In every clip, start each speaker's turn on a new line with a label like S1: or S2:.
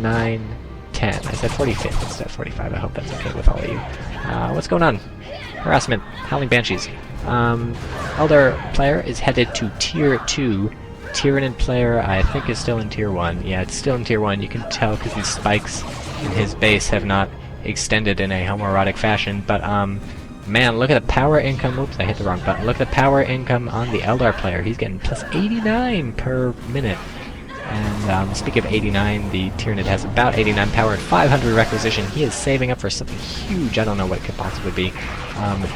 S1: 9, 10. I said 45th instead of 45. I hope that's okay with all of you. What's going on? Harassment. Howling Banshees. Eldar player is headed to Tier 2. Tyranid player, I think, is still in Tier 1. Yeah, it's still in Tier 1. You can tell because these spikes in his base have not extended in a homoerotic fashion, but, man, look at the power income. Oops, I hit the wrong button. Look at the power income on the Eldar player. He's getting plus 89 per minute. And speaking of 89, the Tyranid has about 89 power and 500 requisition. He is saving up for something huge. I don't know what it could possibly be.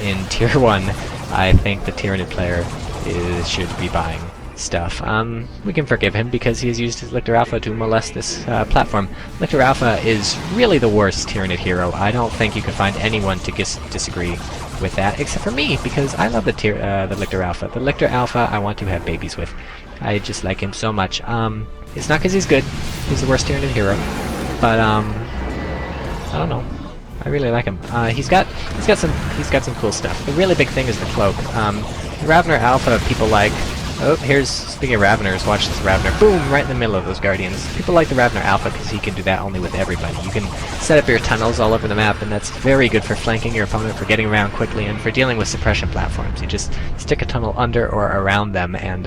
S1: In Tier 1, I think the Tyranid player should be buying stuff. We can forgive him because he has used his Lictor Alpha to molest this platform. Lictor Alpha is really the worst Tyranid hero. I don't think you can find anyone to disagree with that, except for me, because I love the Lictor Alpha. The Lictor Alpha I want to have babies with. I just like him so much. It's not because he's good. He's the worst Tyranid hero. But I don't know. I really like him. He's got some cool stuff. The really big thing is the cloak. The Ravener Alpha people like. Oh, speaking of Raveners, watch this Ravener. Boom! Right in the middle of those Guardians. People like the Ravener Alpha because he can do that only with everybody. You can set up your tunnels all over the map, and that's very good for flanking your opponent, for getting around quickly, and for dealing with suppression platforms. You just stick a tunnel under or around them, and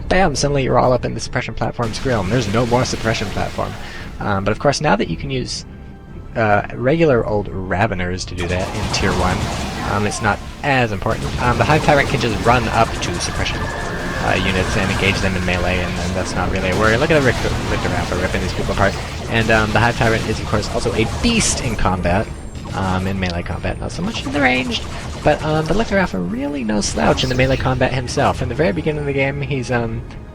S1: bam! Suddenly you're all up in the suppression platform's grill, and there's no more suppression platform. But of course, now that you can use regular old Raveners to do that in Tier 1, it's not as important. The Hive Tyrant can just run up to suppression units and engage them in melee, and that's not really a worry. Look at the Lictor Alpha ripping these people apart. And the Hive Tyrant is, of course, also a beast in combat, in melee combat, not so much in the ranged, but the Lictor Alpha really no slouch in the melee combat himself. In the very beginning of the game, he's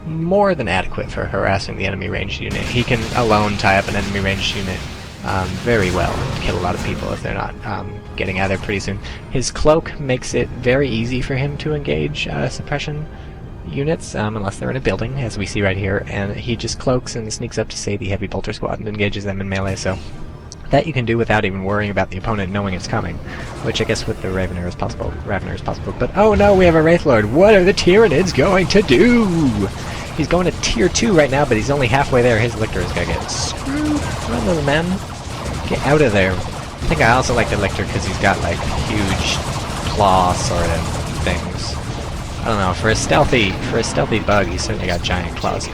S1: more than adequate for harassing the enemy ranged unit. He can alone tie up an enemy ranged unit very well and kill a lot of people if they're not getting out of there pretty soon. His cloak makes it very easy for him to engage suppression units, unless they're in a building, as we see right here, and he just cloaks and sneaks up to, say, the Heavy Bolter Squad and engages them in melee, so that you can do without even worrying about the opponent knowing it's coming, which I guess with the Ravener is possible. But oh no, we have a Wraith Lord! What are the Tyranids going to do? He's going to Tier 2 right now, but he's only halfway there. His Lictor is gonna get screwed. Run, little man. Get out of there. I think I also like the Lictor because he's got, like, huge claw sort of things. I don't know, for a stealthy bug, he's certainly got giant claws.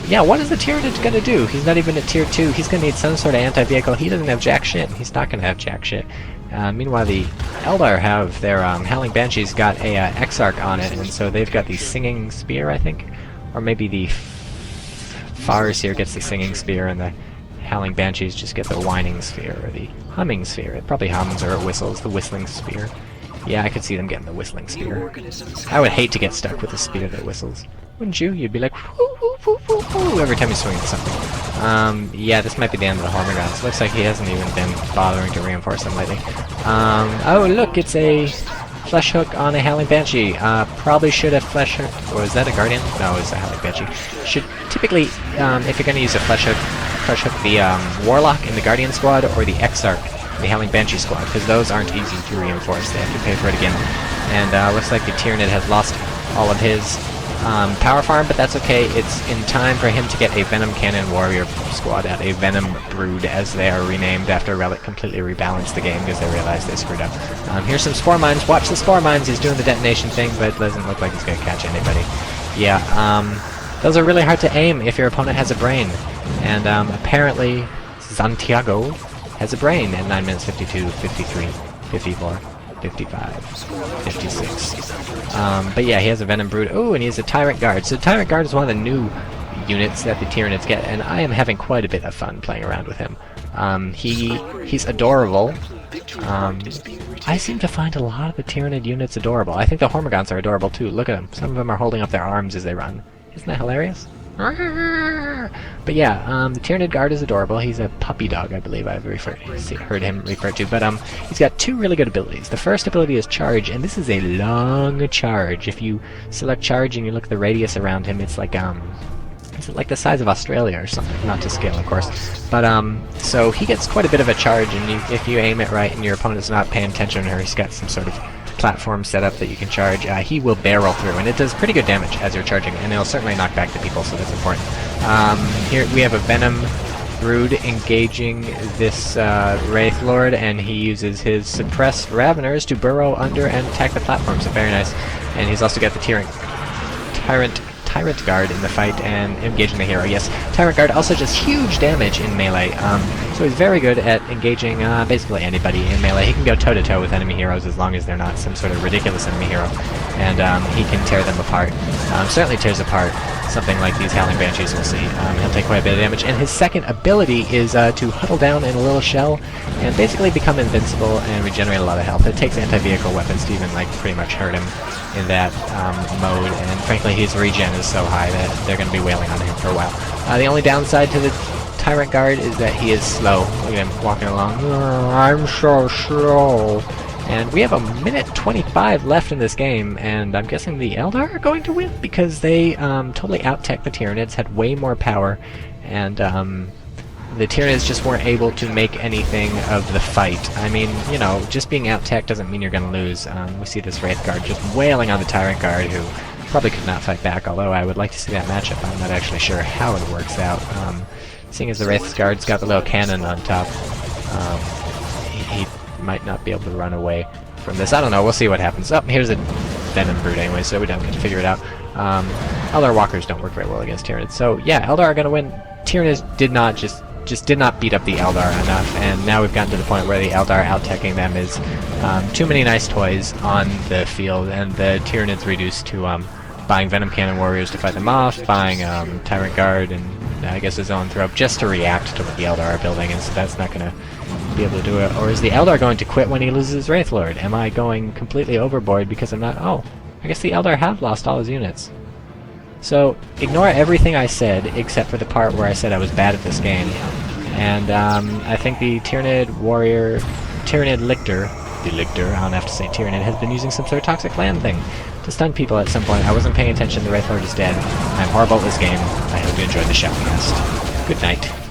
S1: Yeah, what is the Tyranid gonna do? He's not even at Tier 2. He's gonna need some sort of anti-vehicle. He doesn't have jack shit. He's not gonna have jack shit. Meanwhile, the Eldar have their Howling Banshees got a Exarch on it, and so they've got the Singing Spear, I think, or maybe the Fars here gets the Singing Spear, and the Howling Banshees just get the Whining Spear or the Humming Spear. It probably hums or it whistles. The Whistling Spear. Yeah, I could see them getting the Whistling Spear. I would hate to get stuck with a spear that whistles. Wouldn't you? You'd be like, whoo, whoo, whoo, whoo, whoo, every time you swing at something. Yeah, this might be the end of the Hormogrounds. Looks like he hasn't even been bothering to reinforce them lately. Oh, look, it's a Flesh Hook on a Howling Banshee. Probably should have Flesh Hook. Or is that a Guardian? No, it's a Howling Banshee. Should typically, if you're going to use a Flesh Hook the Warlock in the Guardian squad or the Exarch, the Howling Banshee squad, because those aren't easy to reinforce. They have to pay for it again. And looks like the Tyranid has lost all of his power farm, but that's okay. It's in time for him to get a Venom Cannon Warrior squad out, a Venom Brood, as they are renamed after Relic completely rebalanced the game because they realized they screwed up. Here's some Spore Mines. Watch the Spore Mines. He's doing the detonation thing, but it doesn't look like he's going to catch anybody. Yeah, those are really hard to aim if your opponent has a brain. And apparently Santiago has a brain at 9 minutes 52, 53, 54, 55, 56. But yeah, he has a Venom Brood. Oh, and he has a Tyrant Guard. So Tyrant Guard is one of the new units that the Tyranids get, and I am having quite a bit of fun playing around with him. He's adorable. I seem to find a lot of the Tyranid units adorable. I think the Hormigons are adorable too. Look at them. Some of them are holding up their arms as they run. Isn't that hilarious? But yeah, the Tyranid Guard is adorable. He's a puppy dog, I believe I've heard him referred to. But he's got two really good abilities. The first ability is Charge, and this is a long charge. If you select Charge and you look at the radius around him, it's like the size of Australia or something. Not to scale, of course. But so he gets quite a bit of a charge, and if you aim it right and your opponent's not paying attention, or he's got some sort of platform set up that you can charge, he will barrel through, and it does pretty good damage as you're charging, and it'll certainly knock back the people, so that's important. Here we have a Venom Brood engaging this Wraith Lord, and he uses his suppressed Raveners to burrow under and attack the platform, so very nice. And he's also got the Tyrant Guard in the fight and engaging the hero. Yes, Tyrant Guard also does huge damage in melee, so he's very good at engaging basically anybody in melee. He can go toe-to-toe with enemy heroes as long as they're not some sort of ridiculous enemy hero, and he can tear them apart. Certainly tears apart something like these Howling Banshees, we'll see. He'll take quite a bit of damage, and his second ability is to huddle down in a little shell and basically become invincible and regenerate a lot of health. It takes anti-vehicle weapons to even like pretty much hurt him in that mode, and frankly his regen is so high that they're going to be wailing on him for a while. The only downside to the Tyrant Guard is that he is slow. Look at him walking along. I'm so slow. And we have a minute 25 left in this game, and I'm guessing the Eldar are going to win because they totally out-tech the Tyranids, had way more power, and the Tyranids just weren't able to make anything of the fight. I mean, you know, just being out-tech doesn't mean you're going to lose. We see this Wraith Guard just wailing on the Tyrant Guard, who probably could not fight back, although I would like to see that matchup. I'm not actually sure how it works out. Seeing as the Wraith Guard's got the little cannon on top, he might not be able to run away from this. I don't know, we'll see what happens. Oh, here's a Venom Brood anyway, so we don't get to figure it out. Eldar Walkers don't work very well against Tyranids. So yeah, Eldar are going to win. Tyranids did not just did not beat up the Eldar enough, and now we've gotten to the point where the Eldar out-teching them is too many nice toys on the field, and the Tyranids reduced to buying Venom Cannon Warriors to fight them off, buying Tyrant Guard, and I guess his own throw just to react to what the Eldar are building, and so that's not going to be able to do it. Or is the Eldar going to quit when he loses Wraith Lord? Am I going completely overboard because I'm not... Oh, I guess the Eldar have lost all his units. So, ignore everything I said, except for the part where I said I was bad at this game. And I think the Tyranid Warrior... Tyranid Lictor... The Lictor, I don't have to say Tyranid, has been using some sort of toxic land thing to stun people at some point. I wasn't paying attention, the Wraith Lord is dead. I'm horrible at this game. I hope you enjoyed the shoutcast. Good night.